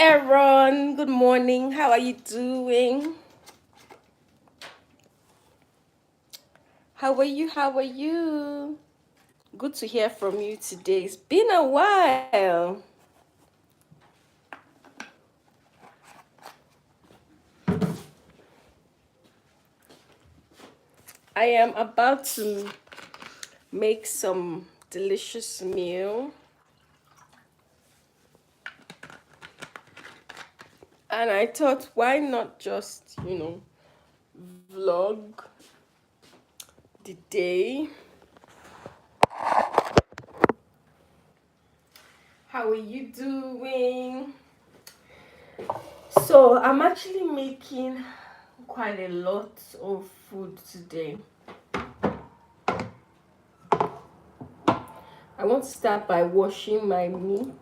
Aaron. Good morning. How are you doing? How are you? How are you? Good to hear from you today. It's been a while. I am about to make some delicious meal. And I thought, why not just, vlog the day? How are you doing? So, I'm actually making quite a lot of food today. I want to start by washing my meat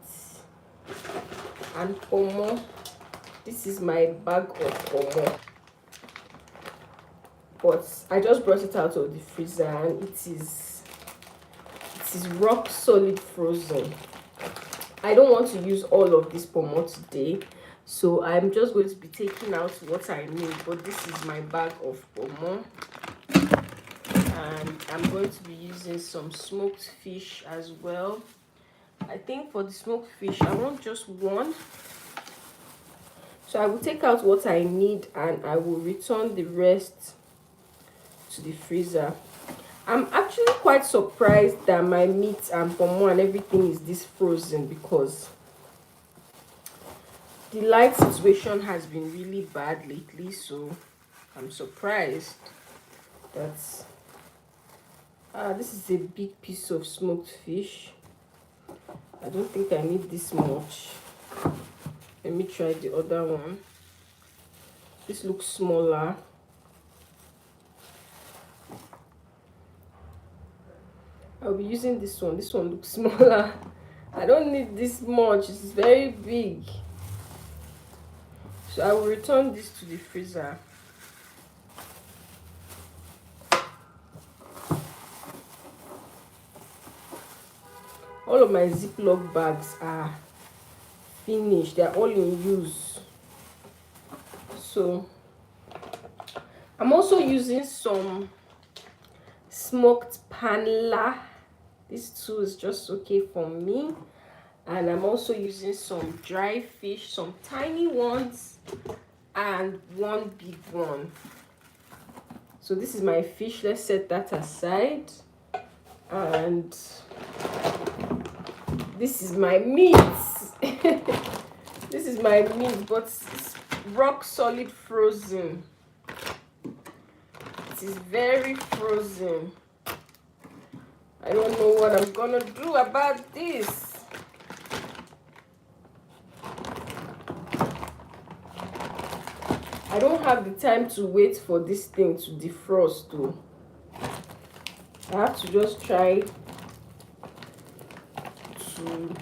and pomo. This is my bag of pomo. But I just brought it out of the freezer and it is rock solid frozen. I don't want to use all of this pomo today, so I'm just going to be taking out what I need. But this is my bag of pomo, and I'm going to be using some smoked fish as well. I think for the smoked fish I want just one, so I will take out what I need and I will return the rest to the freezer. I'm actually quite surprised that my meat and pomo and everything is this frozen, because the light situation has been really bad lately, so I'm surprised that this is a big piece of smoked fish. I don't think I need this much. Let me try the other one. This looks smaller. I'll be using this one. This one looks smaller. I don't need this much. It's very big. So I will return this to the freezer. All of my Ziploc bags are finished. They are all in use. So I'm also using some smoked panla. This too is just okay for me. And I'm also using some dry fish, some tiny ones and one big one. So this is my fish. Let's set that aside. And this is my meat. This is my meat, but it's rock solid frozen. It is very frozen. I don't know what I'm gonna do about this. I don't have the time to wait for this thing to defrost though. I have to just try to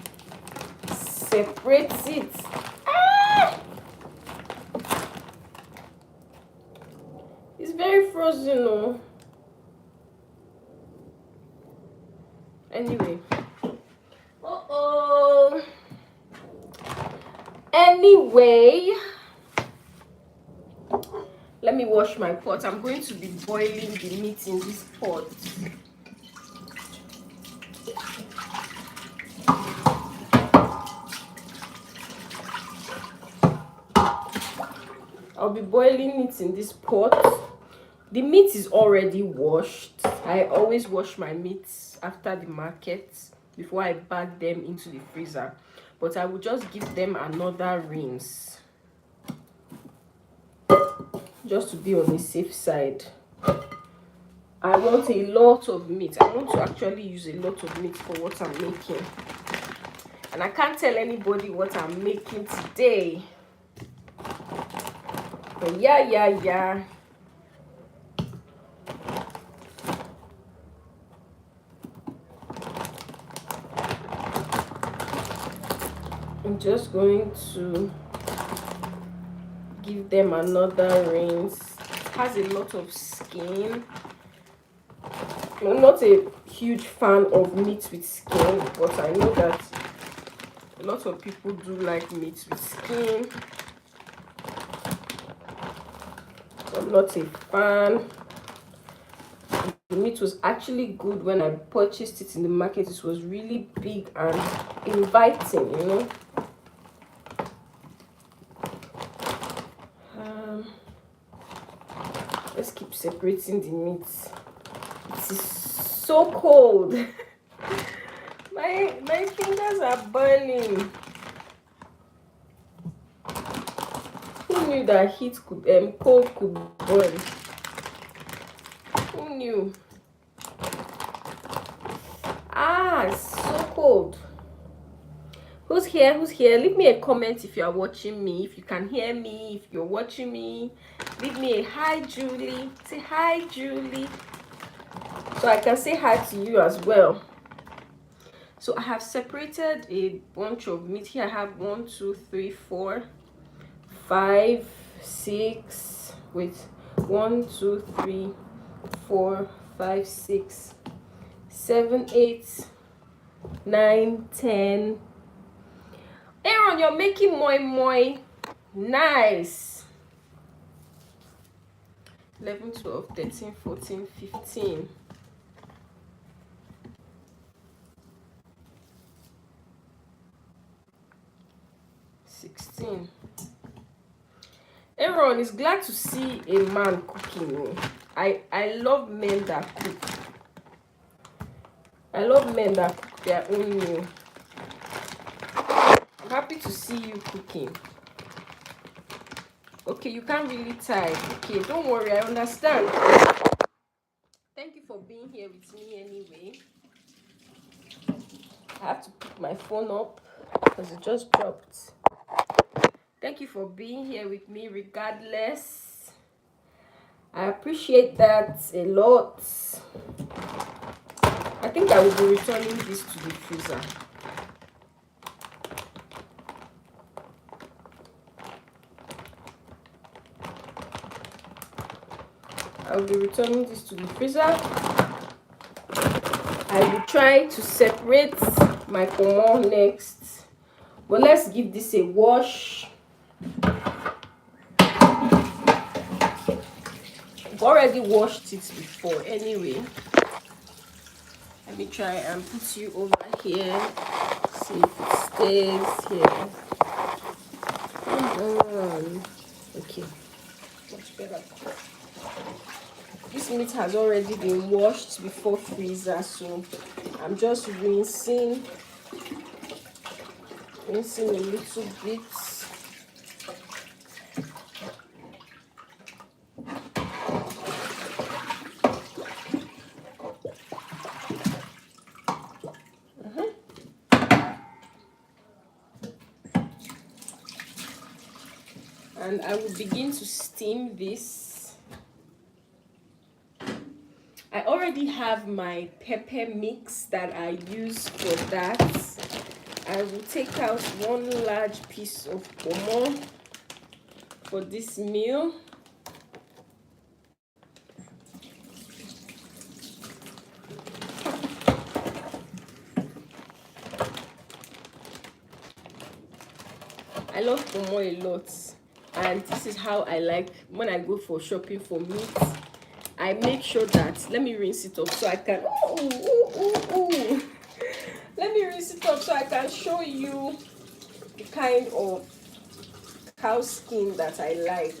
separate it. It's very frozen, oh. Anyway. Anyway, let me wash my pot. I'm going to be boiling the meat in this pot. I'll be boiling it in this pot. The meat is already washed. I always wash my meats after the market before I bag them into the freezer. But I will just give them another rinse, just to be on the safe side. I want a lot of meat. I want to actually use a lot of meat for what I'm making. And I can't tell anybody what I'm making today. But yeah. I'm just going to give them another rinse. It has a lot of skin. I'm not a huge fan of meat with skin, but I know that A lot of people do like meat with skin. I'm not a fan. The meat was actually good when I purchased it in the market. It was really big and inviting, you know. Let's keep separating the meat. It is so cold. my fingers are burning. Who knew that cold could burn? Who knew? It's so cold. Who's here? Leave me a comment if you are watching me, if you can hear me, if you're watching me. Leave me a hi, Julie. Say hi, Julie, so I can say hi to you as well. So I have separated a bunch of meat here. I have 1, 2, 3, 4, 5, 6. Wait, 1, 2, 3, 4, 5, 6, 7, 8, 9, 10. Aaron, you're making moi. Nice. 11, 12, 13, 14, 15. Aaron is glad to see a man cooking. I love men that cook. I love men that cook their own meal. I'm happy to see you cooking. Okay, you can't really type. Okay, don't worry, I understand. Thank you for being here with me anyway. I have to pick my phone up because it just dropped. Thank you for being here with me regardless. I appreciate that a lot. I think I will be returning this to the freezer. I will be returning this to the freezer. I will try to separate my pomo next. But let's give this a wash. I've already washed it before anyway. Let me try and put you over here. See if it stays here. Okay, much better. This meat has already been washed before freezer, so I'm just rinsing a little bit. And I will begin to steam this. I already have my pepper mix that I use for that. I will take out 1 large piece of pomo for this meal. I love pomo a lot, and this is how I like when I go for shopping for meat. I make sure that, let me rinse it off so I can let me rinse it off so I can show you the kind of cow skin that I like.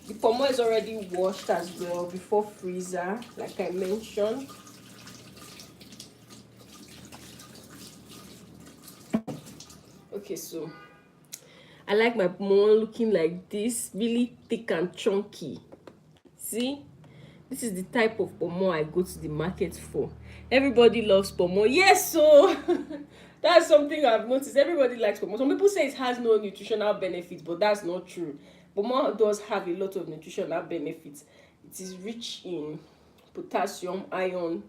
The pomo is already washed as well before freezer, like I mentioned. Okay, so I like my pomo looking like this, really thick and chunky. See, this is the type of pomo I go to the market for. Everybody loves pomo. Yes, so that's something I've noticed. Everybody likes pomo. Some people say it has no nutritional benefits, but that's not true. Pomo does have a lot of nutritional benefits. It is rich in potassium, iron.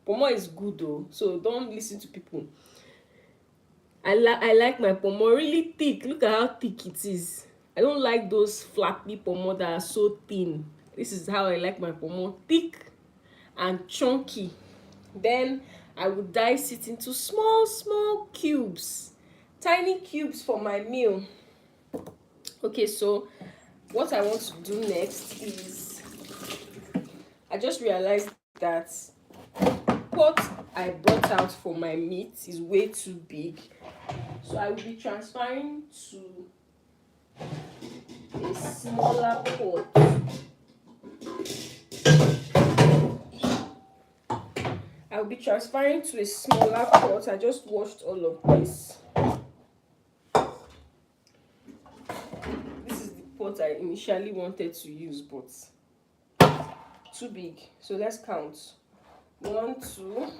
Pomo is good though, so don't listen to people. I like my pomo really thick. Look at how thick it is. I don't like those flappy pomo that are so thin. This is how I like my pomo, thick and chunky. Then I would dice it into small cubes, tiny cubes for my meal. Okay, so what I want to do next is, I just realized that pot I brought out for my meat is way too big, so I will be transferring to a smaller pot. I'll be transferring to a smaller pot. I just washed all of this. This is the pot I initially wanted to use, but too big. So let's count. 1, 2,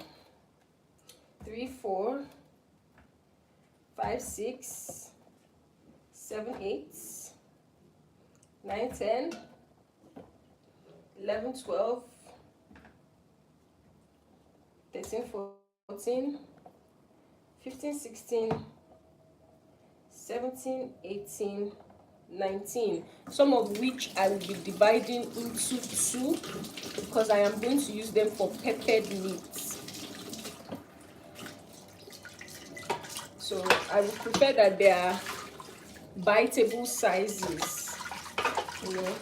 3, 4, 5, 6, 7, 8, 9, 10, 11, 12, 13, 14, 15, 16, 17, 18, 19. Some of which I will be dividing into 2 because I am going to use them for peppered meats. So I would prefer that they are biteable sizes, you know,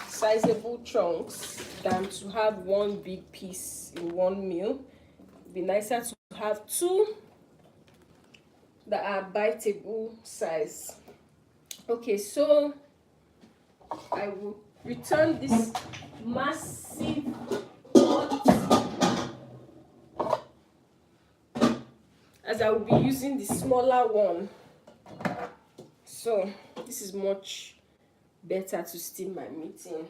sizable chunks, than to have one big piece in one meal. It'd be nicer to have 2 that are biteable size. Okay, so I will return this massive pot, as I will be using the smaller one. So this is much better to steam my meat in.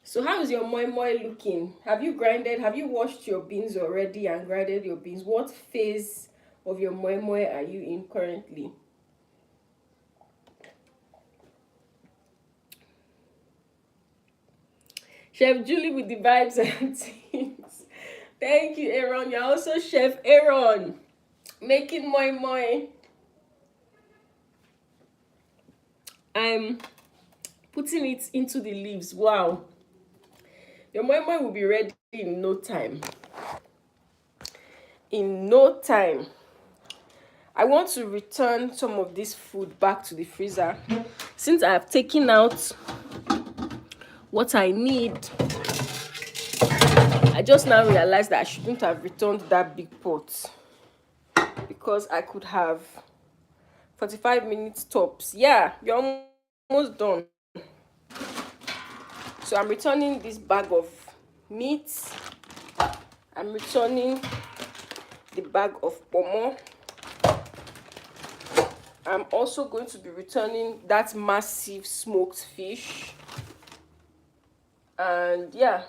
So how is your moi moi looking? Have you washed your beans already and grinded your beans? What phase of your moi moi are you in currently? Chef Julie with the vibes and things. Thank you, Aaron. You're also Chef Aaron, making moi moi. I'm putting it into the leaves. Wow. Your moi moi will be ready in no time. In no time. I want to return some of this food back to the freezer. Since I have taken out what I need, I just now realized that I shouldn't have returned that big pot, because I could have 45 minutes tops. Yeah, you're almost done. So I'm returning this bag of meat. I'm returning the bag of pomo. I'm also going to be returning that massive smoked fish. And yeah,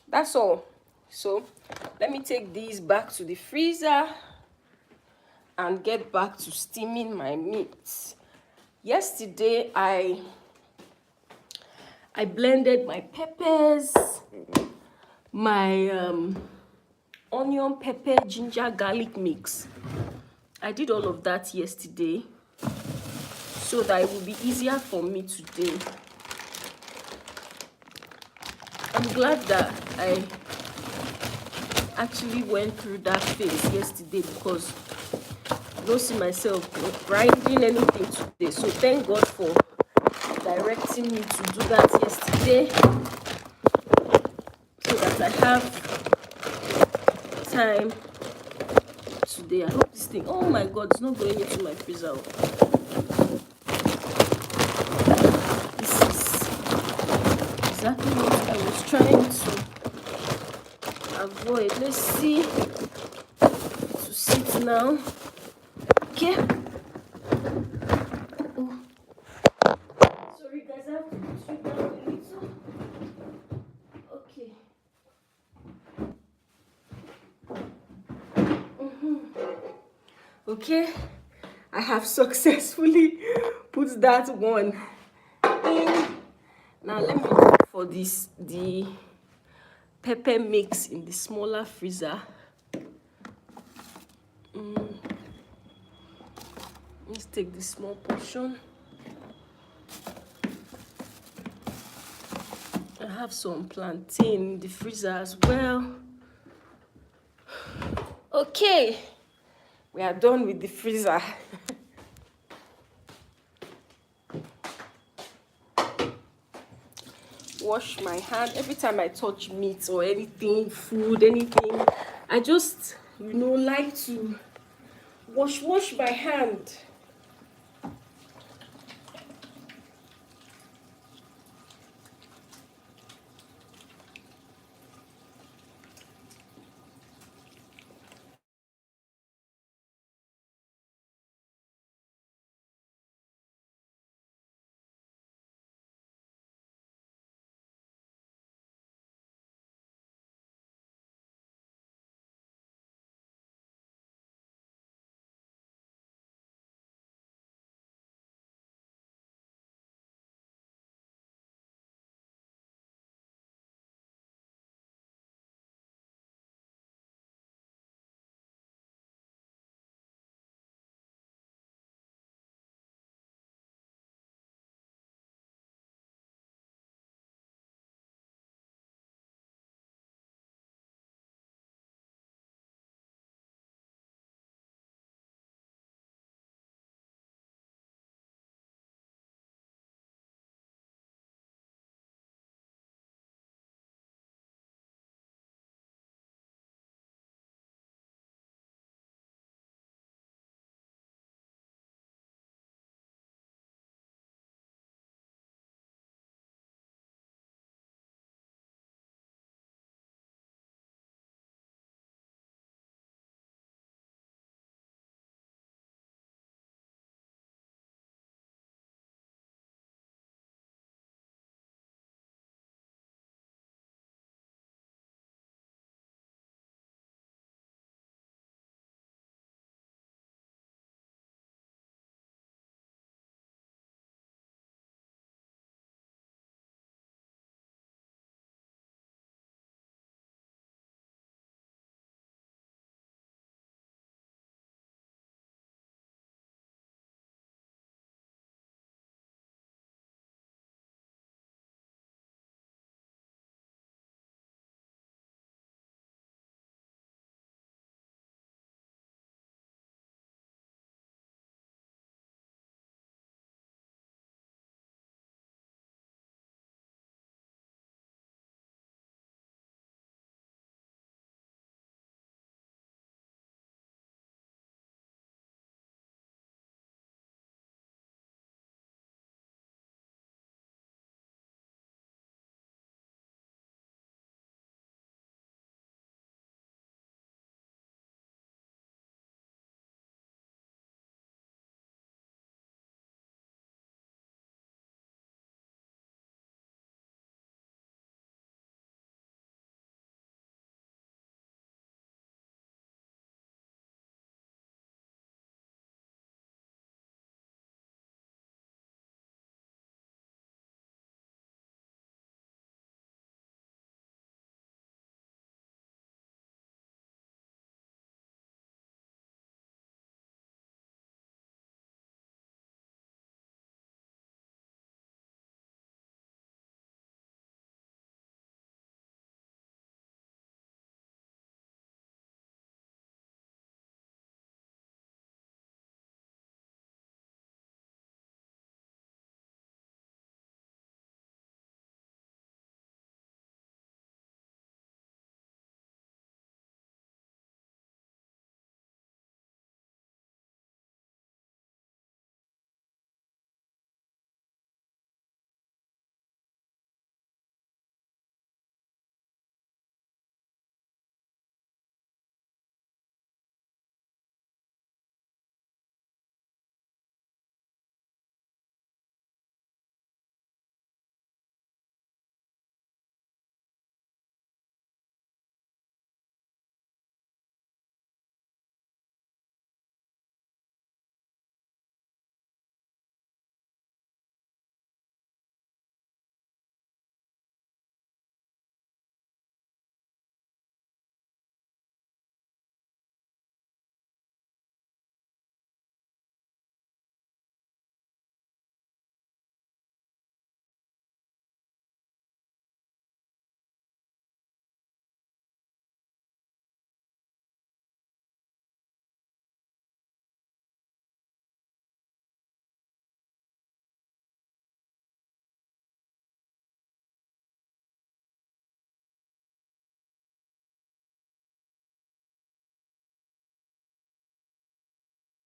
that's all. So let me take these back to the freezer and get back to steaming my meat. Yesterday I blended my peppers, my onion, pepper, ginger, garlic mix. I did all of that yesterday so that it will be easier for me today. I'm glad that I actually went through that phase yesterday, because I don't see myself grinding anything today. So thank God for directing me to do that yesterday, so that I have time today. I hope this thing, oh my God, it's not going into my freezer. This is exactly what I was trying to avoid. Let's see, to sit now. Okay. Oh. Sorry guys, I have to put you down a little. Okay. Okay, I have successfully put that one in. Now let me look for the pepper mix in the smaller freezer. Let's take the small portion. have some plantain in the freezer as well. Okay, we are done with the freezer. Wash my hand every time I touch meat or anything, food, anything. I just, like to wash my hand.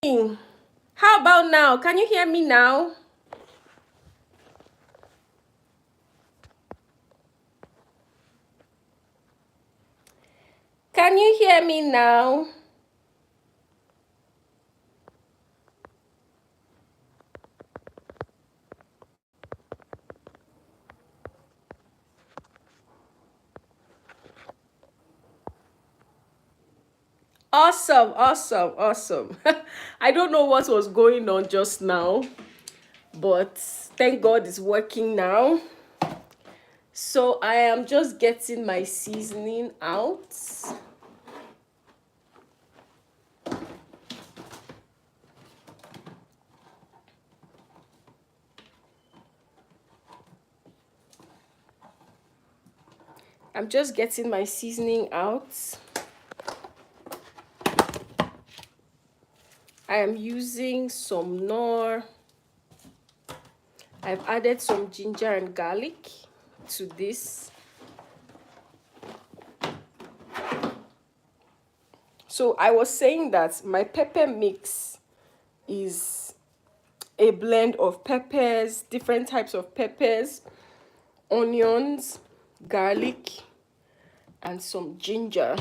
How about now? Can you hear me now? Can you hear me now? Awesome, awesome, awesome. I don't know what was going on just now, but thank God it's working now. So I am just getting my seasoning out. I'm just getting my seasoning out. I am using some nor. I've added some ginger and garlic to this. So I was saying that my pepper mix is a blend of peppers, different types of peppers, onions, garlic, and some ginger.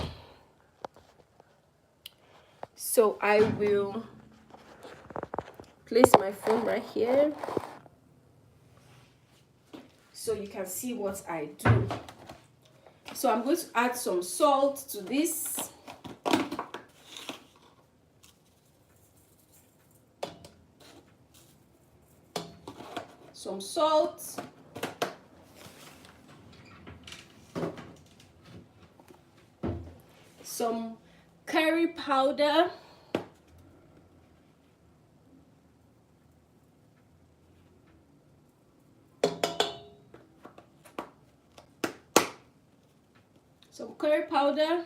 So I will place my phone right here so you can see what I do. So I'm going to add some salt to this. Some salt. Some curry powder. Some curry powder.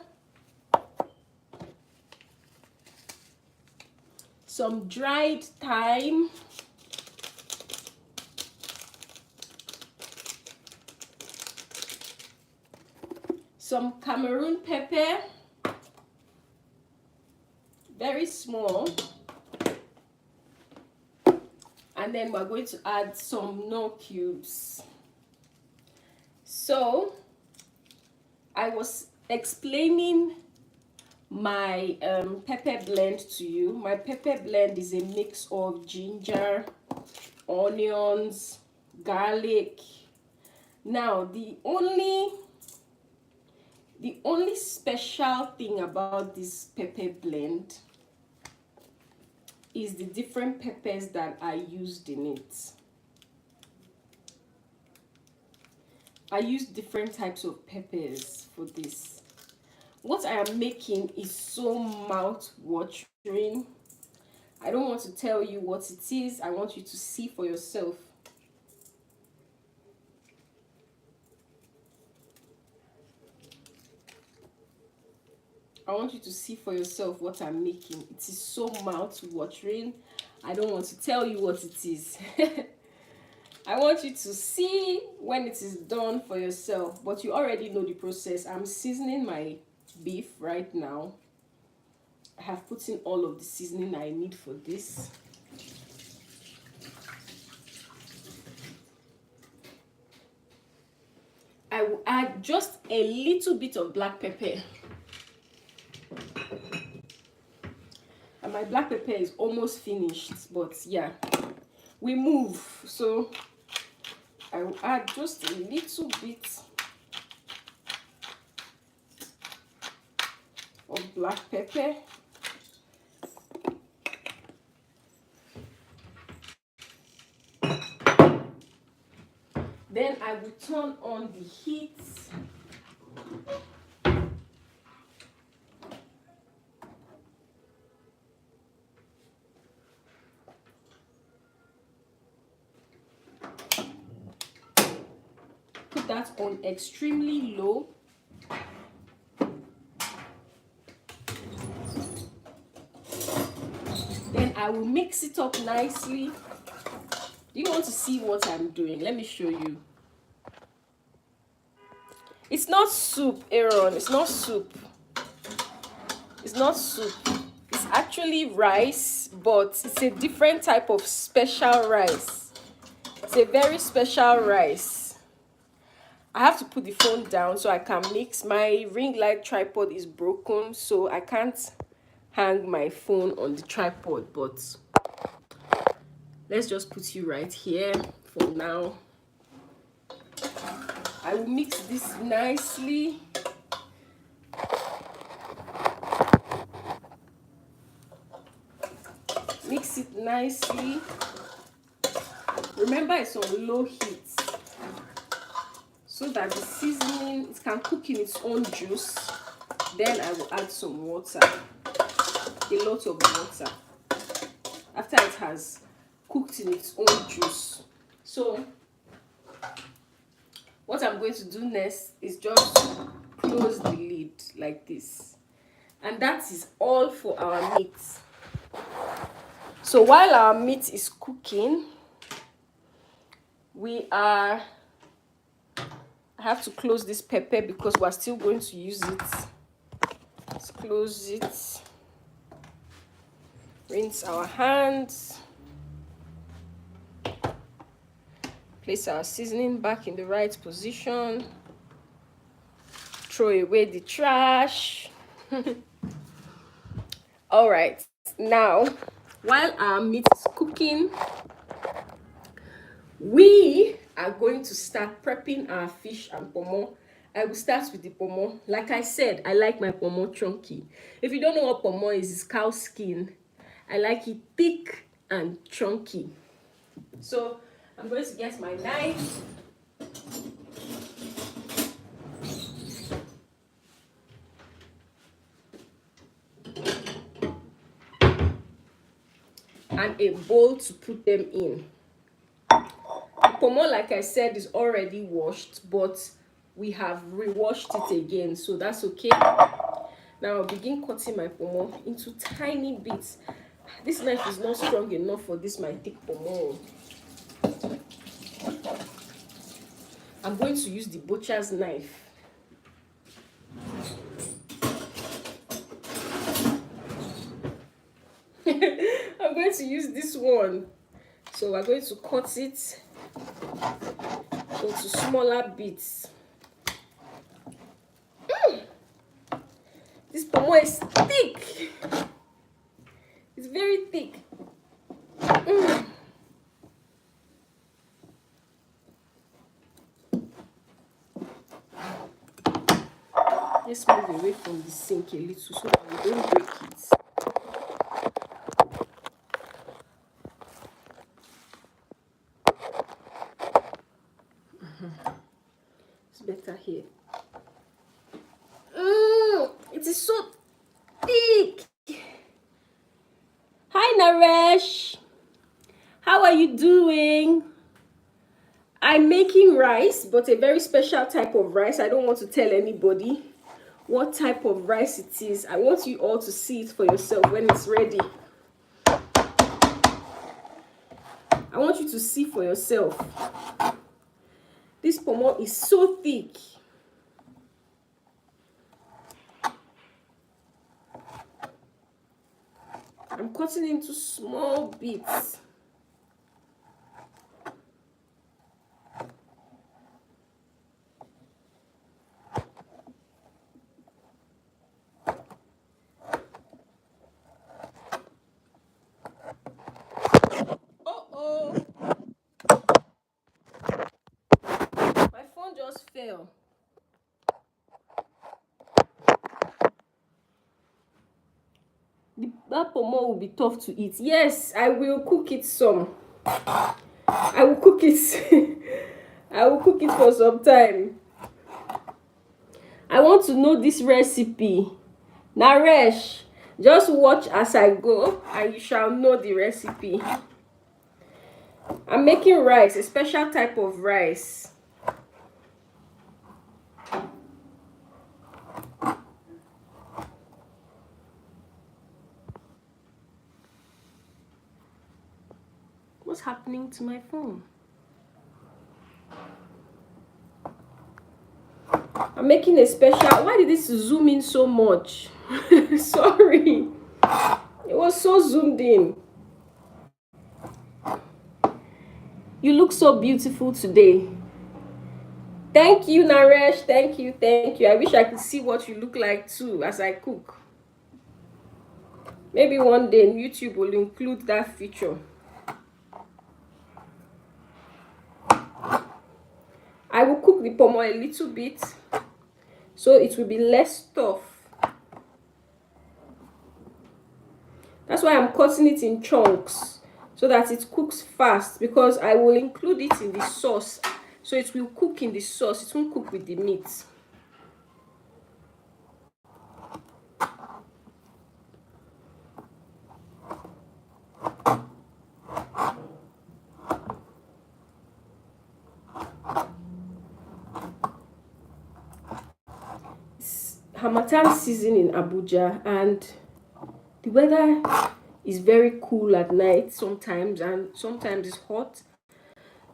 Some dried thyme. Some Cameroon pepper. Very small. And then we're going to add some no cubes. So I was explaining my pepper blend to you. My pepper blend is a mix of ginger, onions, garlic. Now the only special thing about this pepper blend is the different peppers that I used in it. I use different types of peppers for this. What I am making is so mouth-watering. I don't want to tell you what it is. I want you to see for yourself. I want you to see for yourself what I'm making. It is so mouth-watering. I don't want to tell you what it is. I want you to see when it is done for yourself. But you already know the process. I'm seasoning my beef right now. I have put in all of the seasoning I need for this. I will add just a little bit of black pepper. And my black pepper is almost finished, but yeah, we move. So I will add just a little bit of black pepper. Then I will turn on the heat. Put that on extremely low. Then I will mix it up nicely. Do you want to see what I'm doing? Let me show you. It's not soup, Aaron. It's not soup. It's not soup. It's actually rice, but it's a different type of special rice. It's a very special rice. I have to put the phone down so I can mix. My ring light tripod is broken, so I can't hang my phone on the tripod, but let's just put you right here for now. I will mix this nicely. Mix it nicely. Remember, it's on low heat so that the seasoning, it can cook in its own juice. Then I will add some water, a lot of water, after it has cooked in its own juice. So what I'm going to do next is just close the lid like this, and that is all for our meat. So while our meat is cooking, I have to close this pepper because we're still going to use it. Let's close it. Rinse our hands. Place our seasoning back in the right position. Throw away the trash. All right, now while our meat is cooking, we are going to start prepping our fish and pomo. I will start with the pomo. Like I said, I like my pomo chunky. If you don't know what pomo is, it's cow skin. I like it thick and chunky. So I'm going to get my knife. And a bowl to put them in. Pomo, like I said, is already washed, but we have re-washed it again, so that's okay. Now I'll begin cutting my pomo into tiny bits. This knife is not strong enough for this my thick pomo. I'm going to use the butcher's knife. I'm going to use this one. So we're going to cut it into smaller bits. This pomo is thick. It's very thick. Let's move away from the sink a little so that we don't break it. It's better here. It is so thick. Hi Naresh. How are you doing? I'm making rice, but a very special type of rice. I don't want to tell anybody what type of rice it is. I want you all to see it for yourself when it's ready. I want you to see for yourself. This pomo is so thick. I'm cutting into small bits. Uh-oh. My phone just fell. That pomo will be tough to eat. Yes, I will cook it some. I will cook it. I will cook it for some time. I want to know this recipe. Naresh, just watch as I go and you shall know the recipe. I'm making rice, a special type of rice. What's happening to my phone? I'm making a special. Why did this zoom in so much? Sorry. was so zoomed in. You look so beautiful today. Thank you, Naresh. Thank you. Thank you. I wish I could see what you look like too as I cook. Maybe one day YouTube will include that feature. I will cook the pomo a little bit so it will be less tough. That's why I'm cutting it in chunks so that it cooks fast, because I will include it in the sauce. So it will cook in the sauce. It won't cook with the meat. It's Harmattan season in Abuja, and the weather is very cool at night sometimes, and sometimes it's hot.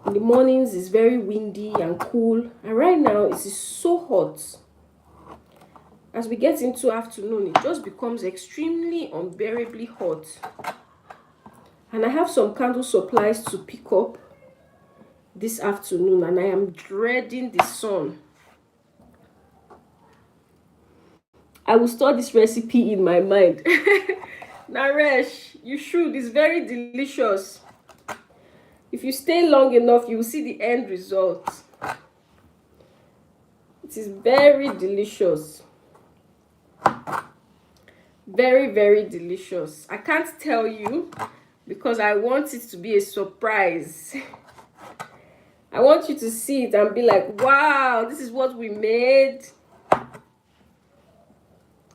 In the mornings it's very windy and cool, and right now it is so hot. As we get into afternoon, it just becomes extremely unbearably hot. And I have some candle supplies to pick up this afternoon, and I am dreading the sun. I will store this recipe in my mind. Naresh, you should. It's very delicious. If you stay long enough, you will see the end result. It is very delicious. Very, very delicious. I can't tell you because I want it to be a surprise. I want you to see it and be like, wow, this is what we made.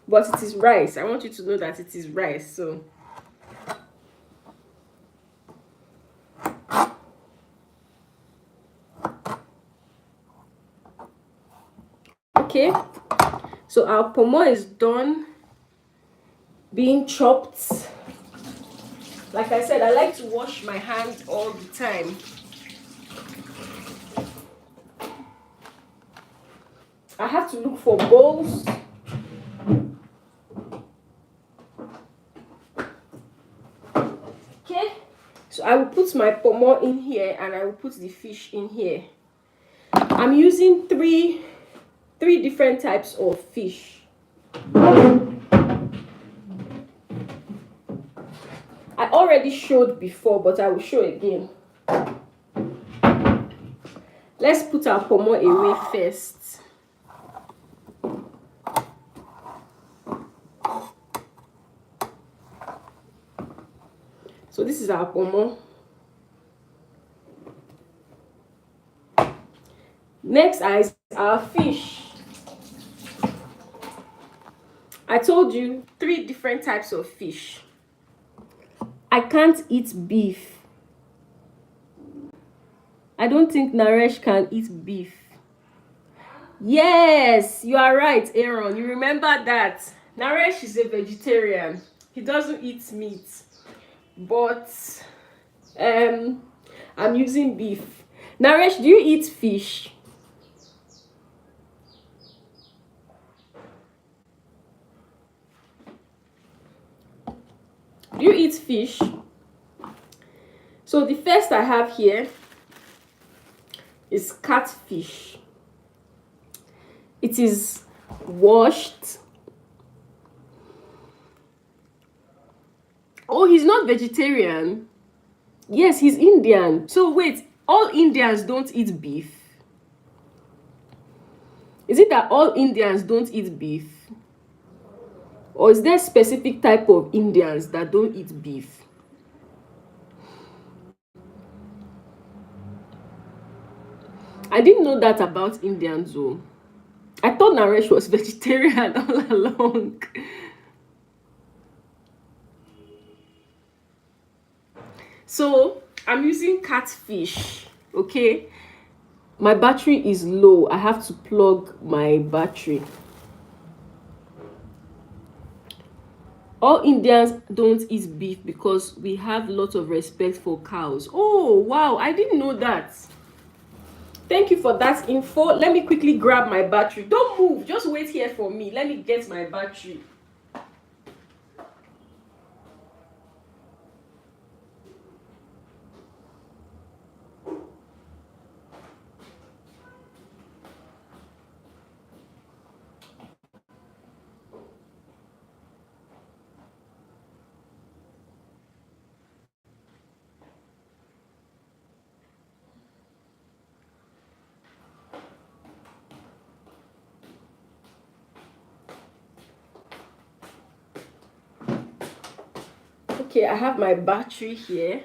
But it is rice. I want you to know that it is rice. So okay, so our pomo is done being chopped. Like I said, I like to wash my hands all the time. I have to look for bowls. Okay, so I will put my pomo in here and I will put the fish in here. I'm using three different types of fish. I already showed before, but I will show again. Let's put our pomo away first. So this is our pomo. Next is our fish. I told you 3 different types of fish. I can't eat beef. I don't think Naresh can eat beef. Yes, you are right, Aaron. You remember that. Naresh is a vegetarian. He doesn't eat meat. But I'm using beef. Naresh, do you eat fish? Do you eat fish? So the first I have here is catfish. It is washed. Oh, he's not vegetarian. Yes, he's Indian. So wait, all Indians don't eat beef? Is it that all Indians don't eat beef? Or is there a specific type of Indians that don't eat beef? I didn't know that about Indians though. I thought Naresh was vegetarian all along. So I'm using catfish, okay? My battery is low. I have to plug my battery. All Indians don't eat beef because we have a lot of respect for cows. Oh, wow. I didn't know that. Thank you for that info. Let me quickly grab my battery. Don't move. Just wait here for me. Let me get my battery. Okay, I have my battery here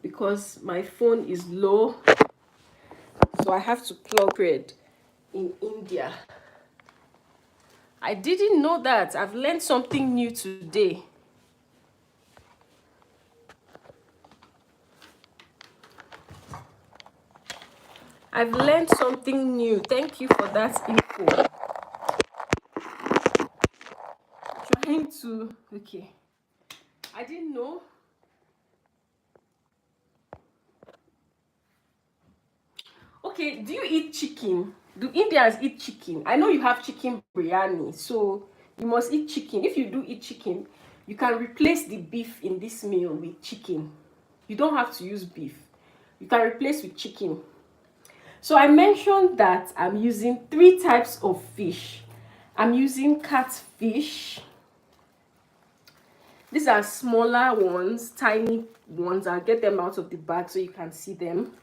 because my phone is low, so I have to plug it in India. I didn't know that. I've learned something new today. I've learned something new. Thank you for that info. Trying to, okay. I didn't know. Okay, do you eat chicken? Do Indians eat chicken? I know you have chicken biryani, so you must eat chicken. If you do eat chicken, you can replace the beef in this meal with chicken. You don't have to use beef. You can replace with chicken. So I mentioned that I'm using 3 types of fish. I'm using catfish. These are smaller ones, tiny ones. I'll get them out of the bag so you can see them.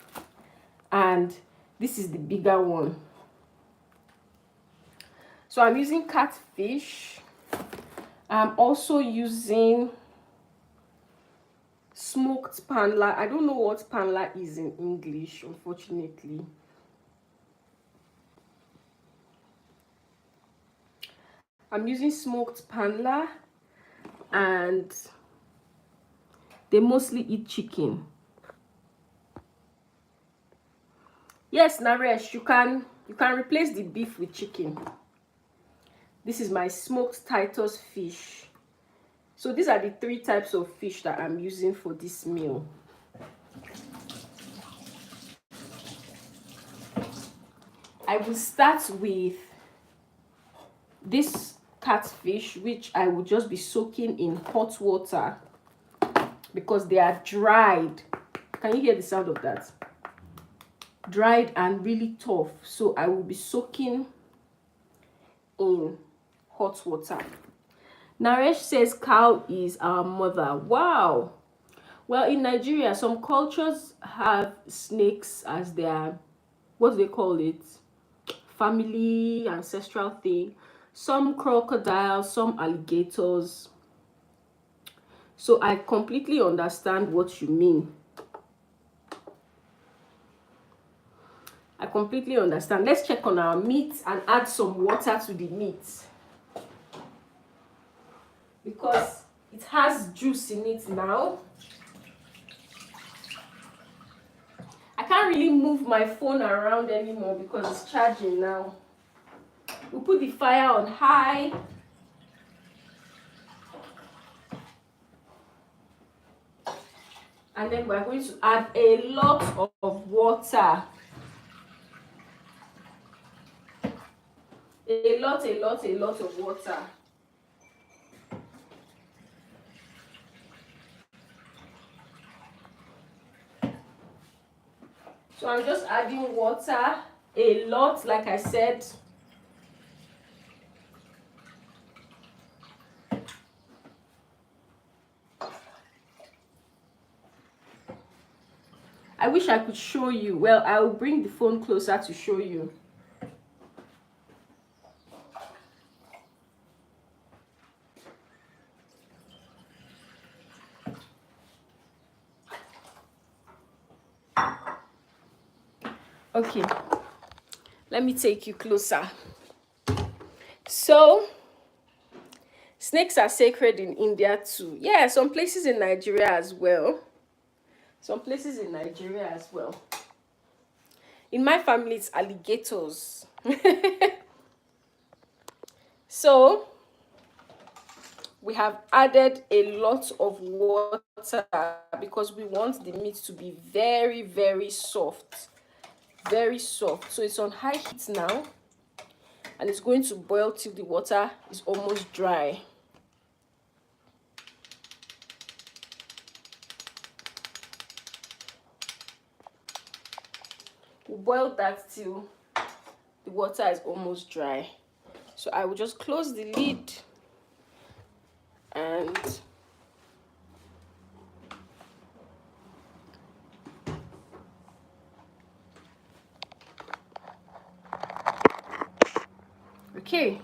And this is the bigger one. So I'm using catfish. I'm also using smoked panla. I don't know what panla is in English, unfortunately. I'm using smoked panla, and they mostly eat chicken. Yes, Naresh, you can replace the beef with chicken. This is my smoked Titus fish. So these are the 3 types of fish that I'm using for this meal. I will start with this catfish, which I will just be soaking in hot water because they are dried. Can you hear the sound of that? Dried and really tough. So I will be soaking in hot water. Naresh says cow is our mother. Wow. Well, in Nigeria, some cultures have snakes as their, what do they call it? Family, ancestral thing. Some crocodiles, some alligators. So I completely understand what you mean. I completely understand. Let's check on our meat and add some water to the meat, because it has juice in it now. I can't really move my phone around anymore because it's charging now. We'll put the fire on high. And then we're going to add a lot of water. A lot of water. So I'm just adding water, a lot, like I said. I wish I could show you. Well, I will bring the phone closer to show you. Okay, let me take you closer. So, snakes are sacred in India too. Yeah, some places in Nigeria as well. Some places in Nigeria as well. In my family, it's alligators. So, we have added a lot of water because we want the meat to be very, very soft. Very soft. So it's on high heat now, and it's going to boil till the water is almost dry. We'll boil that till the water is almost dry. So I will just close the lid and okay.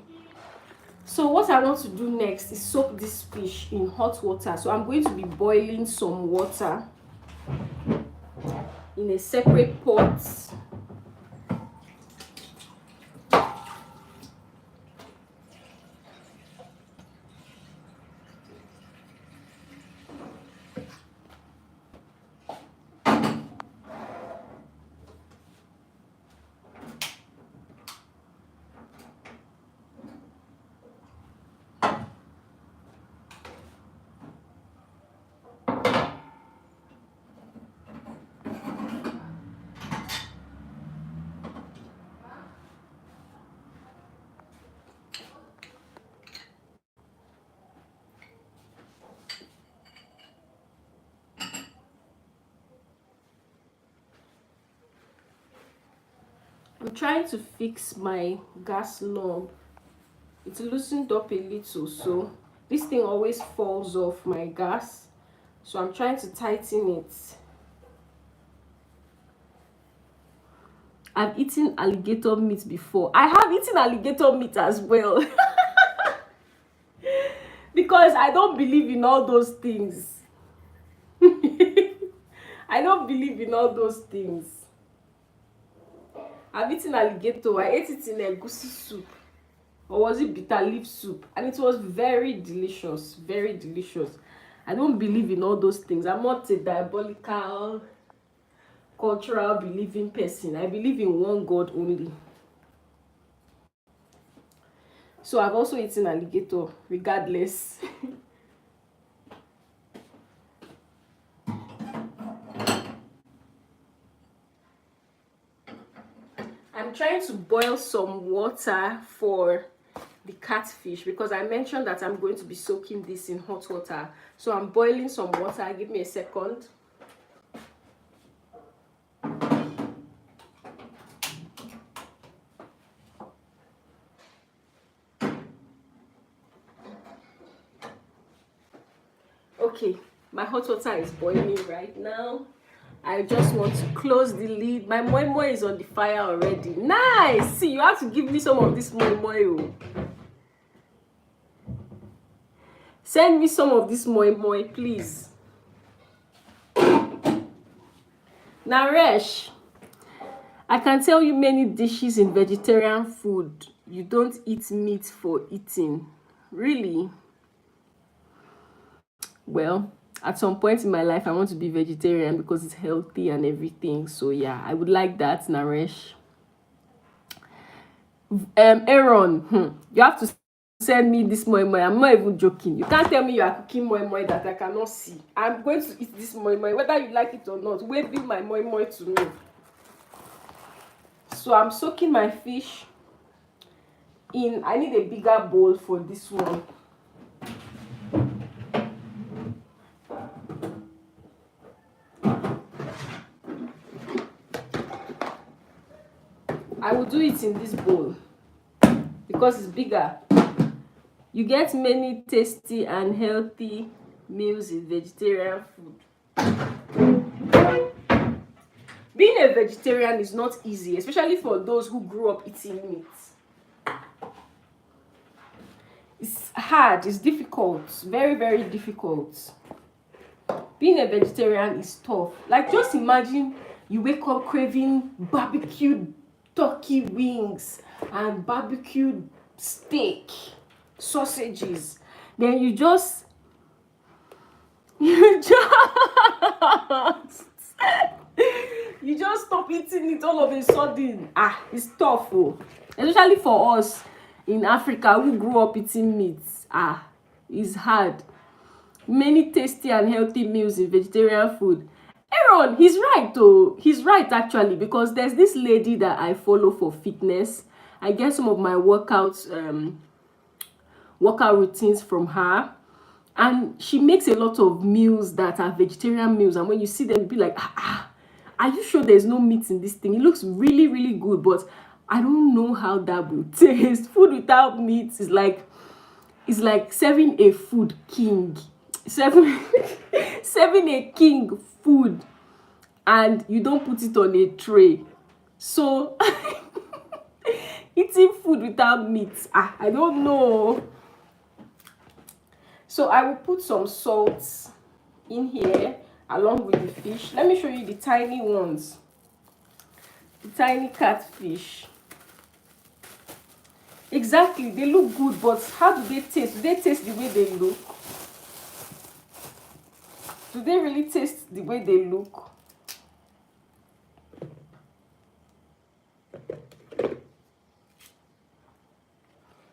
So what I want to do next is soak this fish in hot water. So I'm going to be boiling some water in a separate pot. I'm trying to fix my gas log. It's loosened up a little, so this thing always falls off my gas. So I'm trying to tighten it. I've eaten alligator meat before. I have eaten alligator meat as well. Because I don't believe in all those things. I don't believe in all those things. I've eaten alligator. I ate it in egusi soup. Or was it bitter leaf soup? And it was very delicious. Very delicious. I don't believe in all those things. I'm not a diabolical, cultural believing person. I believe in one God only. So I've also eaten alligator, regardless. I'm trying to boil some water for the catfish because I mentioned that I'm going to be soaking this in hot water. So I'm boiling some water. Give me a second. Okay, my hot water is boiling right now. I just want to close the lid. My moi moi is on the fire already. Nice! See, you have to give me some of this moi moi. Oh. Send me some of this moi moi, please. Naresh, I can tell you many dishes in vegetarian food. You don't eat meat for eating. Really? Well, at some point in my life, I want to be vegetarian because it's healthy and everything. So yeah, I would like that, Naresh. Aaron, you have to send me this moi moi. I'm not even joking. You can't tell me you are cooking moi moi that I cannot see. I'm going to eat this moi moi, whether you like it or not. Waving my moi moi to me. So I'm soaking my fish in. I need a bigger bowl for this one. I will do it in this bowl because it's bigger. You get many tasty and healthy meals in vegetarian food. Being a vegetarian is not easy, especially for those who grew up eating meat. It's hard, it's difficult, very, very difficult. Being a vegetarian is tough. Like, just imagine you wake up craving barbecued turkey wings and barbecued steak, sausages. Then you just you just stop eating it all of a sudden. It's tough. Especially for us in Africa who grew up eating meat. It's hard. Many tasty and healthy meals in vegetarian food. Aaron, he's right though. He's right actually, because there's this lady that I follow for fitness. I get some of my workout routines from her, and she makes a lot of meals that are vegetarian meals, and when you see them you'll be like, are you sure there's no meat in this thing? It looks really, really good, but I don't know how that will taste. Food without meat is like serving a food king. Serving a king food and you don't put it on a tray. So eating food without meat. I don't know. So I will put some salt in here along with the fish. Let me show you the tiny ones, the tiny catfish. Exactly, they look good, but how do they taste? Do they taste the way they look? Do they really taste the way they look?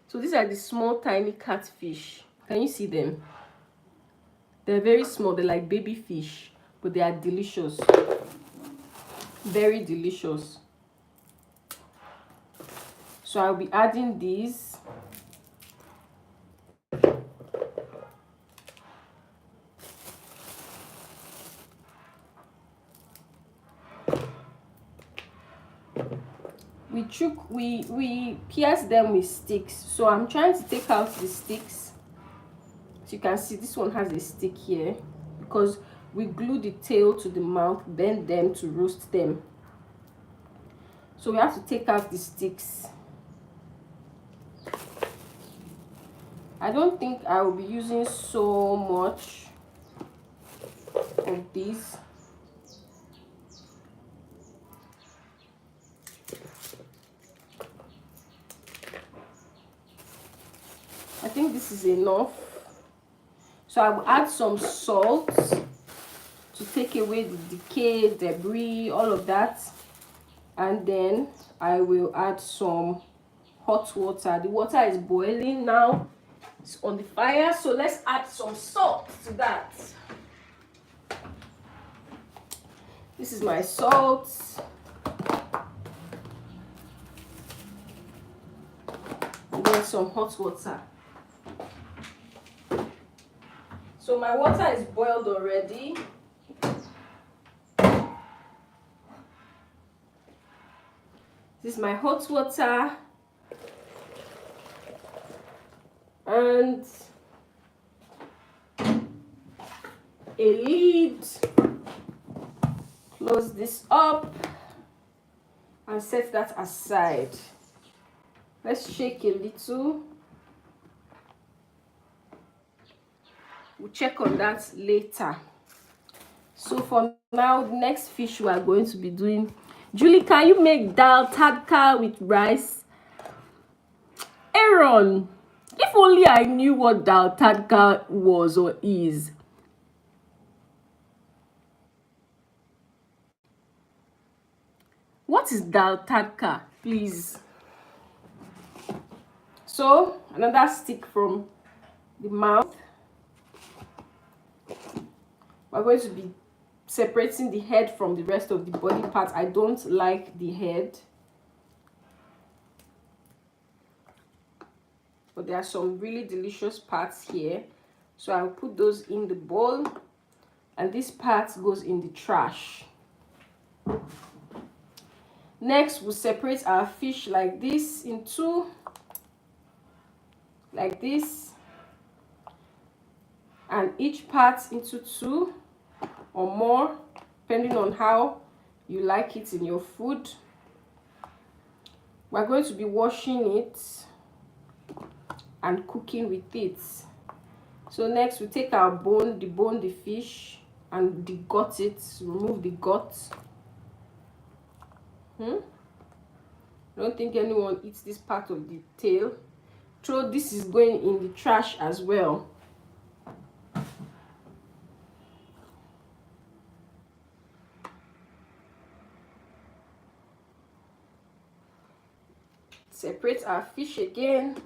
So these are the small tiny catfish. Can you see them? They're very small. They're like baby fish, but they are delicious. Very delicious. So I'll be adding these. We pierce them with sticks. So I'm trying to take out the sticks. So you can see this one has a stick here because we glue the tail to the mouth, bend them to roast them. So we have to take out the sticks. I don't think I will be using so much of these. I think this is enough. So I will add some salt to take away the decay, debris, all of that. And then I will add some hot water. The water is boiling now. It's on the fire. So let's add some salt to that. This is my salt. And then some hot water. So my water is boiled already. This is my hot water. And a lid. Close this up and set that aside. Let's shake a little. We'll check on that later. So for now, the next fish we are going to be doing. Julie, can you make dal tadka with rice? Aaron, if only I knew what dal tadka was or is. What is dal tadka, please? So another stick from the mouth. We're going to be separating the head from the rest of the body part. I don't like the head, but there are some really delicious parts here, so I'll put those in the bowl, and this part goes in the trash. Next, we'll separate our fish like this in two, like this, and each part into two or more, depending on how you like it in your food. We're going to be washing it and cooking with it. So next we take our bone, debone the fish and degut it, remove the guts. I don't think anyone eats this part of the tail. So this is going in the trash as well. Separate our fish again,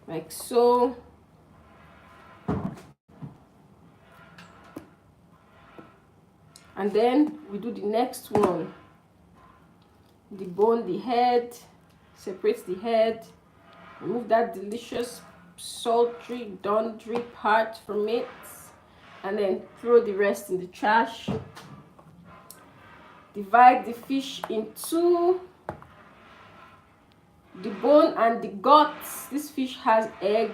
like so. And then we do the next one. Debone the head, separate the head, remove that delicious sultry, dundry part from it, and then throw the rest in the trash. Divide the fish in two. The bone and the guts. This fish has egg.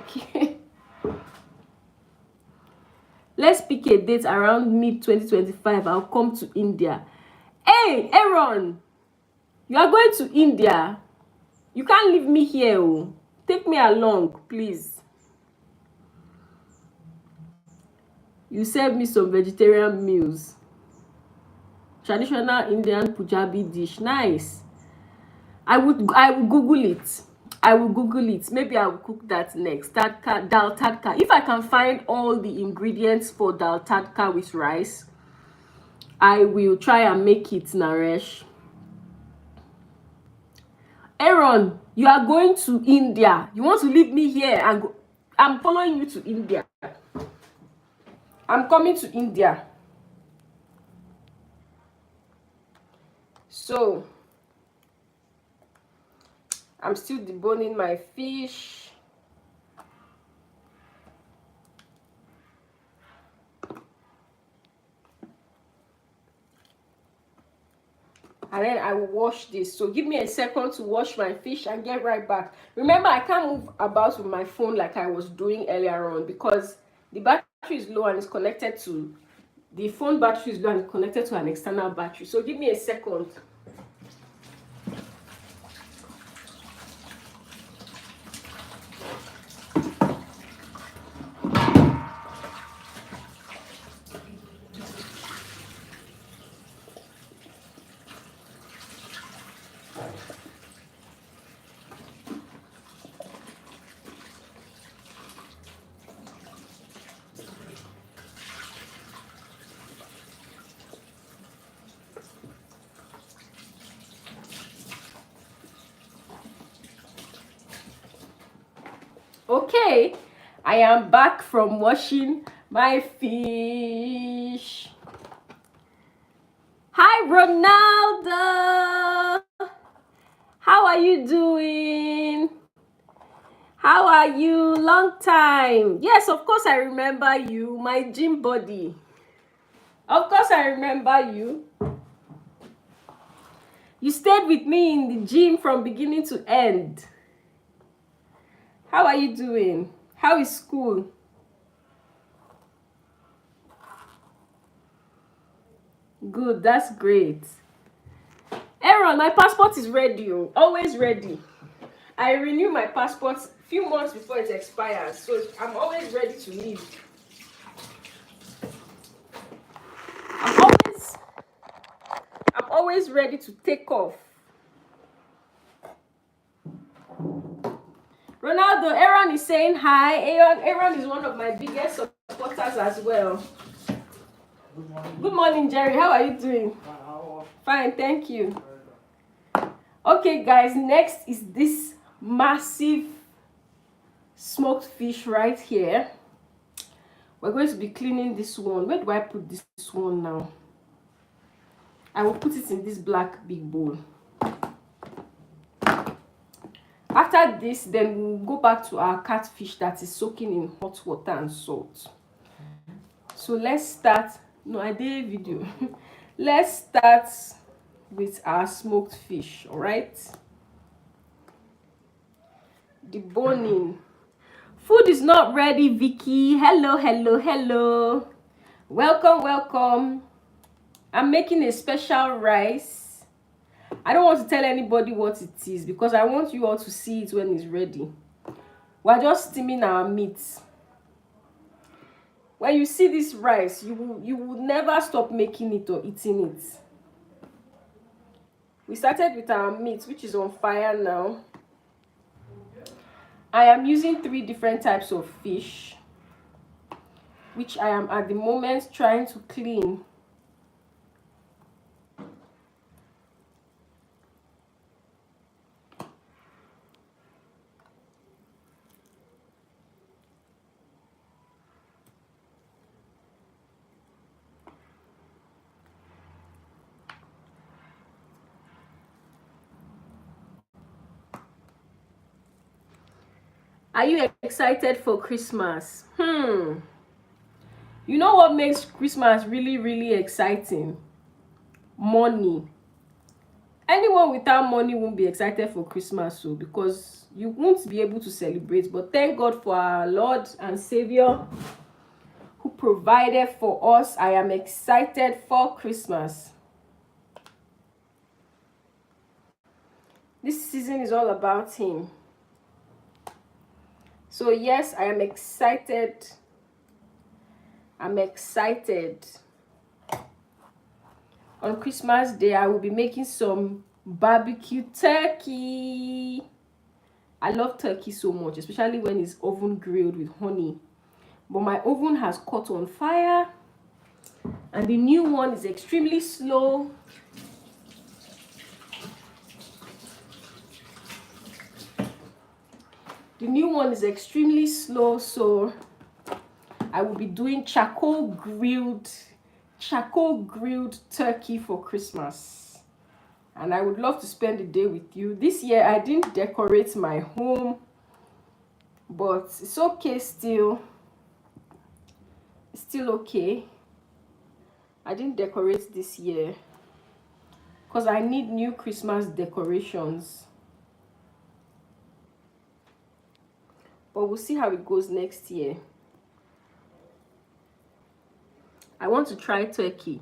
Let's pick a date around mid-2025. I'll come to India. Hey, Aaron, you are going to India. You can't leave me here. Oh. Take me along, please. You serve me some vegetarian meals. Traditional Indian Punjabi dish. Nice. I will Google it. I will Google it. Maybe I will cook that next. Tadka, dal tadka. If I can find all the ingredients for dal tadka with rice, I will try and make it, Naresh. Aaron, you are going to India. You want to leave me here and go? I'm following you to India. I'm coming to India. So, I'm still deboning my fish. And then I will wash this. So give me a second to wash my fish and get right back. Remember, I can't move about with my phone like I was doing earlier on because the battery is low and it's connected to the phone battery is low and connected to an external battery. So give me a second. Okay, I am back from washing my fish. Hi, Ronaldo. How are you doing? How are you? Long time. Yes, of course I remember you, my gym buddy. Of course I remember you. You stayed with me in the gym from beginning to end. How are you doing? How is school? Good, that's great. Aaron, my passport is ready. Always ready. I renew my passport a few months before it expires, so I'm always ready to leave. I'm always ready to take off. Ronaldo, Aaron is saying hi. Aaron is one of my biggest supporters as well. Good morning, Jerry. How are you doing? Fine, thank you. Okay, guys, next is this massive smoked fish right here. We're going to be cleaning this one. Where do I put this one now? I will put it in this black big bowl. After this, then we'll go back to our catfish that is soaking in hot water and salt. So let's start. No, I did a video. Let's start with our smoked fish, all right? Deboning. Food is not ready, Vicky. Hello, hello, hello. Welcome, welcome. I'm making a special rice. I don't want to tell anybody what it is because I want you all to see it when it's ready. We're just steaming our meat. When you see this rice, you will never stop making it or eating it. We started with our meat, which is on fire now. I am using 3 different types of fish, which I am at the moment trying to clean. Are you excited for Christmas? You know what makes Christmas really, really exciting? Money. Anyone without money won't be excited for Christmas, so because you won't be able to celebrate. But thank God for our Lord and Savior who provided for us. I am excited for Christmas. This season is all about him. So yes, I am excited. I'm excited. On Christmas Day, I will be making some barbecue turkey. I love turkey so much, especially when it's oven grilled with honey. But my oven has caught on fire, and the new one is extremely slow. The new one is extremely slow, so I will be doing charcoal grilled turkey for Christmas. And I would love to spend the day with you. This year I didn't decorate my home, but it's okay still. It's still okay. I didn't decorate this year because I need new Christmas decorations. But we'll see how it goes next year. I want to try turkey.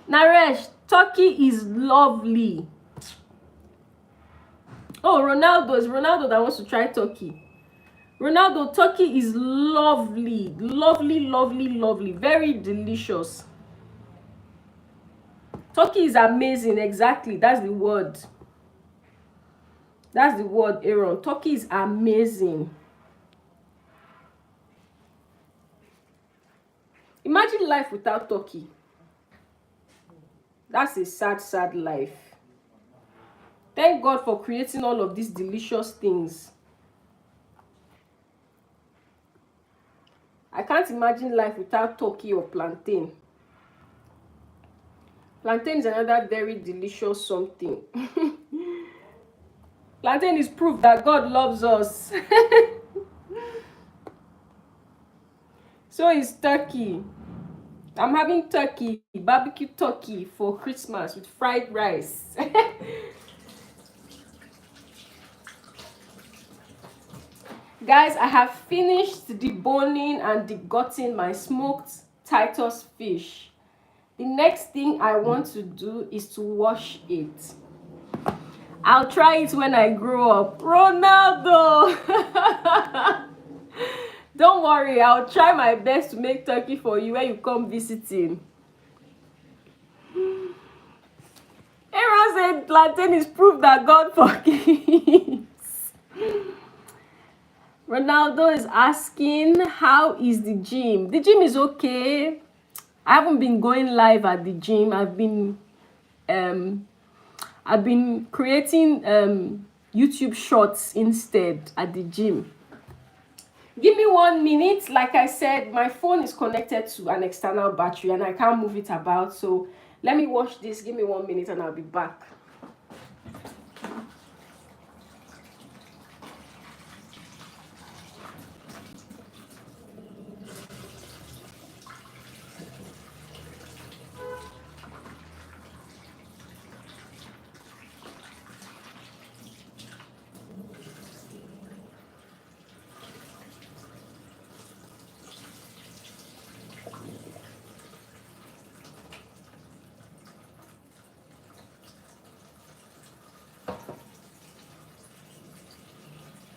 Naresh, turkey is lovely. Oh, Ronaldo, it's Ronaldo that wants to try turkey. Ronaldo, turkey is lovely. Lovely, lovely, lovely. Very delicious. Turkey is amazing. Exactly. That's the word. That's the word, Aaron. Turkey is amazing. Imagine life without turkey. That's a sad, sad life. Thank God for creating all of these delicious things. I can't imagine life without turkey or plantain. Plantain is another very delicious something. Plantain is proof that God loves us. So is turkey. I'm having turkey, barbecue turkey for Christmas with fried rice. Guys, I have finished deboning and degutting my smoked Titus fish. The next thing I want to do is to wash it. I'll try it when I grow up. Ronaldo! Don't worry, I'll try my best to make turkey for you when you come visiting. Aaron said plantain is proof that God forgives. Ronaldo is asking, how is the gym? The gym is okay. I haven't been going live at the gym. I've been creating YouTube shorts instead at the gym. Give me 1 minute. Like I said, my phone is connected to an external battery and I can't move it about. So let me wash this. Give me 1 minute and I'll be back.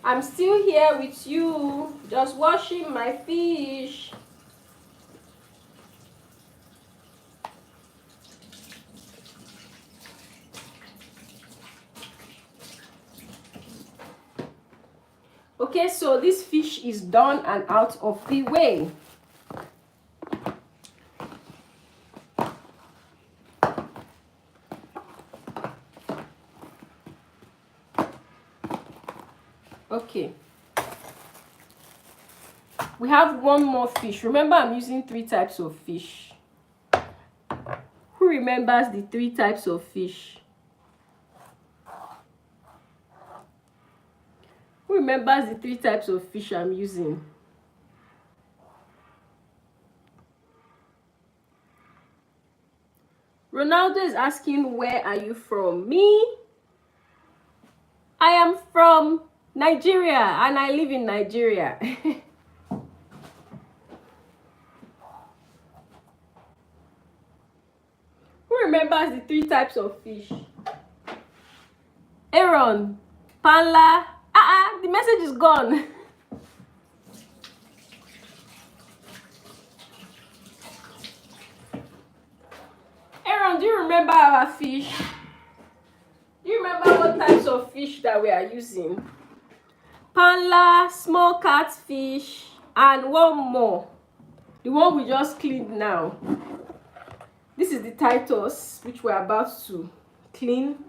I'm still here with you, just washing my fish. Okay, so this fish is done and out of the way. Okay. We have one more fish. Remember, I'm using 3 types of fish. Who remembers the 3 types of fish? Who remembers the 3 types of fish I'm using? Ronaldo is asking, where are you from? Me? I am from Nigeria and I live in Nigeria. Who remembers the 3 types of fish? Aaron, Pala. The message is gone. Aaron, do you remember our fish? Do you remember what types of fish that we are using? Panla, small catfish, and one more. The one we just cleaned now. This is the Titus, which we're about to clean.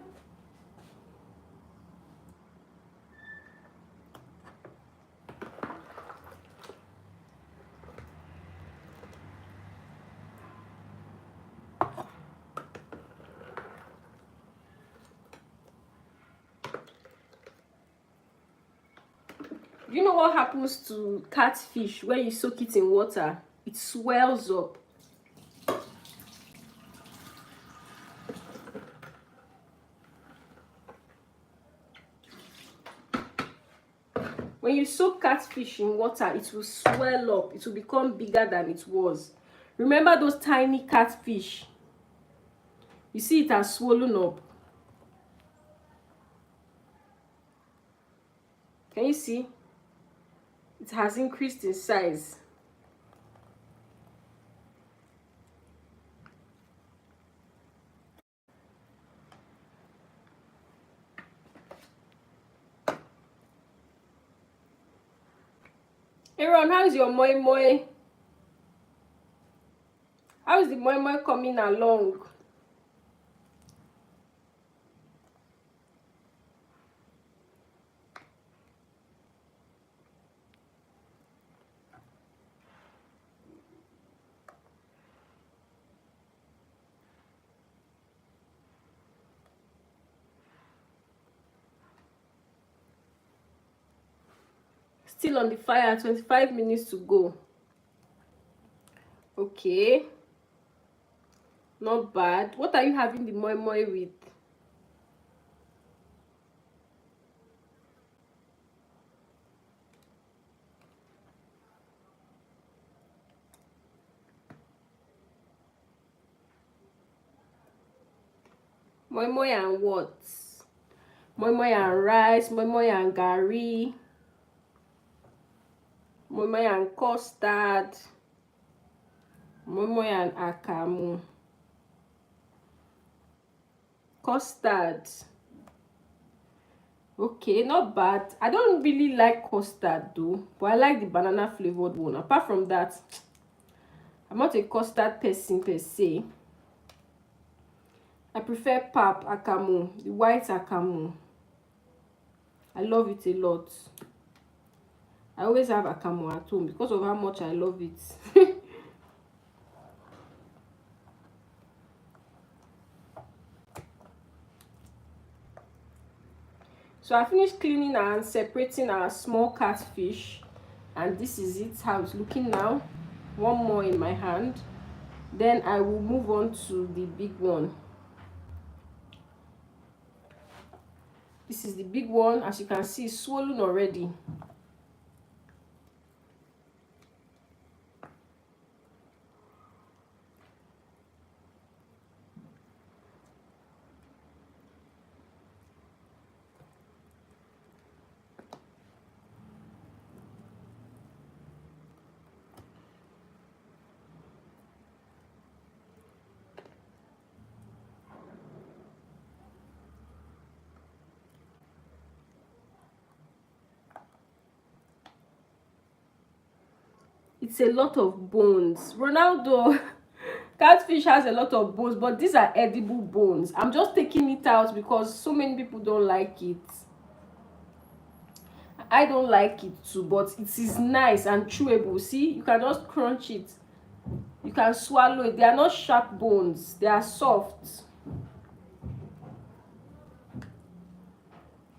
You know what happens to catfish when you soak it in water? It swells up. When you soak catfish in water, it will swell up. It will become bigger than it was. Remember those tiny catfish? You see it has swollen up. Can you see? It has increased in size. Aaron, how is your moi moi? How is the moi moi coming along? Still on the fire, 25 minutes to go. Okay. Not bad. What are you having the moi moi with? Moi moi and what? Moi moi and rice, moi moi and gari, moi moi and custard, moi moi and akamu. Custard. Okay, not bad. I don't really like custard though, but I like the banana flavored one. Apart from that, I'm not a custard person per se. I prefer pap akamu, the white akamu. I love it a lot. I always have akamu at home because of how much I love it. So I finished cleaning and separating our small catfish, and this is it, how it's looking now. One more in my hand. Then I will move on to the big one. This is the big one. As you can see, it's swollen already. It's a lot of bones. Ronaldo, catfish has a lot of bones, but these are edible bones. I'm just taking it out because so many people don't like it. I don't like it too, but it is nice and chewable. See, you can just crunch it. You can swallow it. They are not sharp bones. They are soft.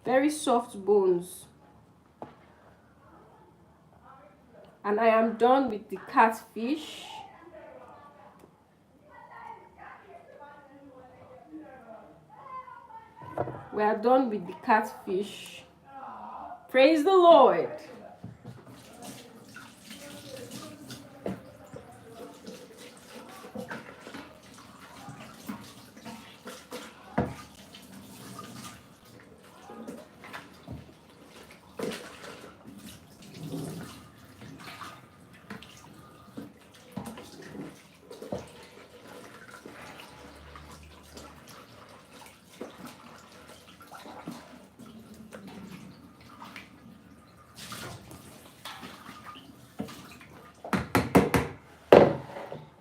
Very soft bones. And I am done with the catfish. We are done with the catfish. Praise the Lord.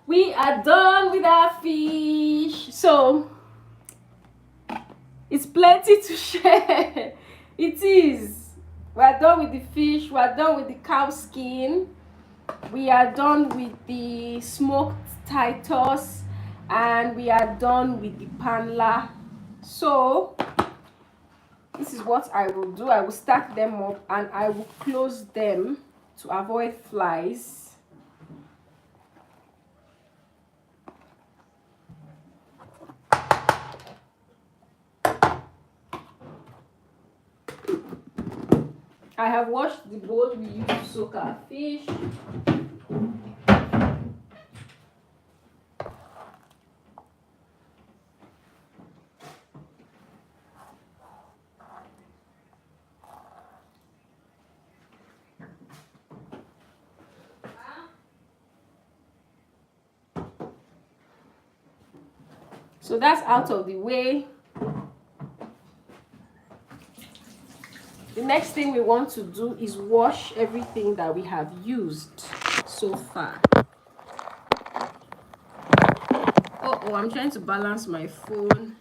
We are done with our fish. So it's plenty to share. It is. We are done with the fish. We are done with the cow skin. We are done with the smoked Titus, and we are done with the panla. So this is what I will do. I will stack them up and I will close them to avoid flies. I have washed the bowl we use to soak our fish. So that's out of the way. The next thing we want to do is wash everything that we have used so far. Oh, I'm trying to balance my phone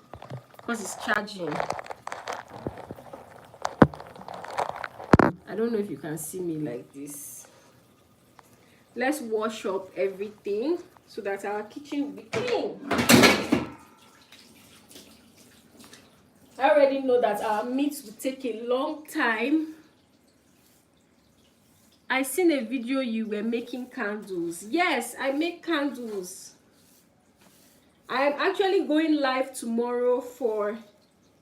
because it's charging. I don't know if you can see me like this. Let's wash up everything so that our kitchen will be clean. I already know that our meat will take a long time. I seen a video you were making candles. Yes, I make candles. I am actually going live tomorrow for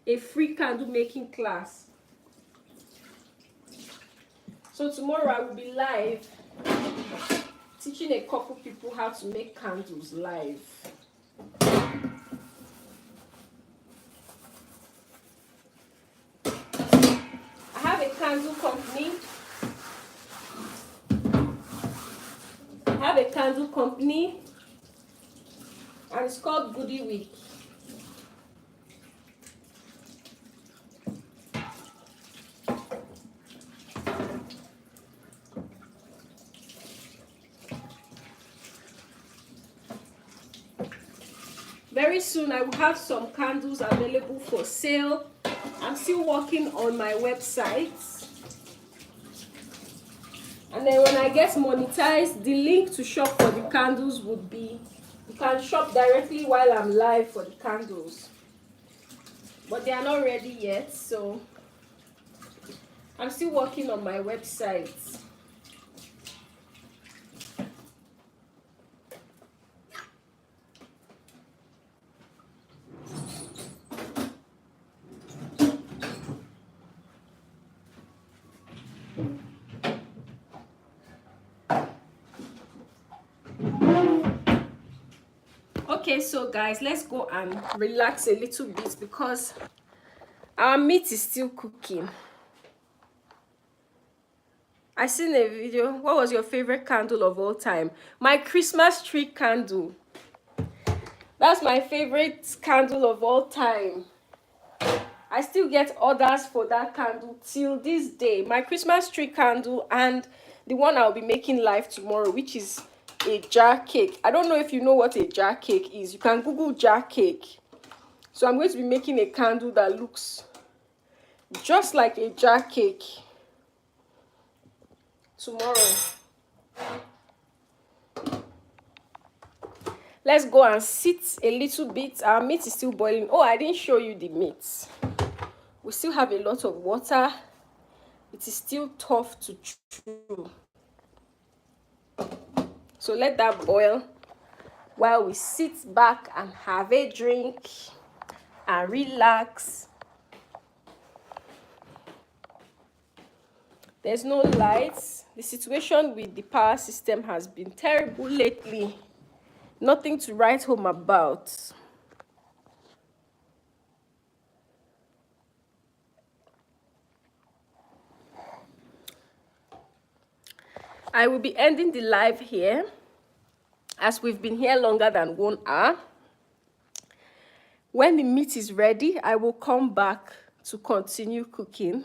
a free candle making class. So tomorrow I will be live teaching a couple people how to make candles live. I have a candle company. And it's called Goody Week. Very soon I will have some candles available for sale. I'm still working on my website. And then when I get monetized, the link to shop for the candles would be, you can shop directly while I'm live for the candles. But they are not ready yet, so I'm still working on my website. Okay, so guys, let's go and relax a little bit because our meat is still cooking. I seen a video. What was your favorite candle of all time? My Christmas tree candle. That's my favorite candle of all time. I still get orders for that candle till this day. My Christmas tree candle and the one I'll be making live tomorrow, which is a jar cake. I don't know if you know what a jar cake is. You can Google jar cake. So I'm going to be making a candle that looks just like a jar cake tomorrow. Let's go and sit a little bit. Our meat is still boiling. Oh, I didn't show you the meat. We still have a lot of water. It is still tough to chew. So let that boil while we sit back and have a drink and relax. There's no lights. The situation with the power system has been terrible lately. Nothing to write home about. I will be ending the live here as we've been here longer than 1 hour. When the meat is ready, I will come back to continue cooking.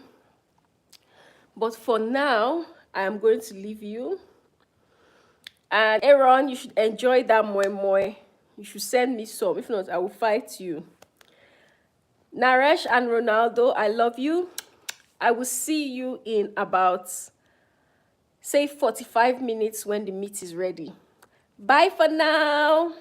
But for now, I am going to leave you. And Aaron, you should enjoy that moi moi. You should send me some. If not, I will fight you. Naresh and Ronaldo, I love you. I will see you in about, say, 45 minutes when the meat is ready. Bye for now.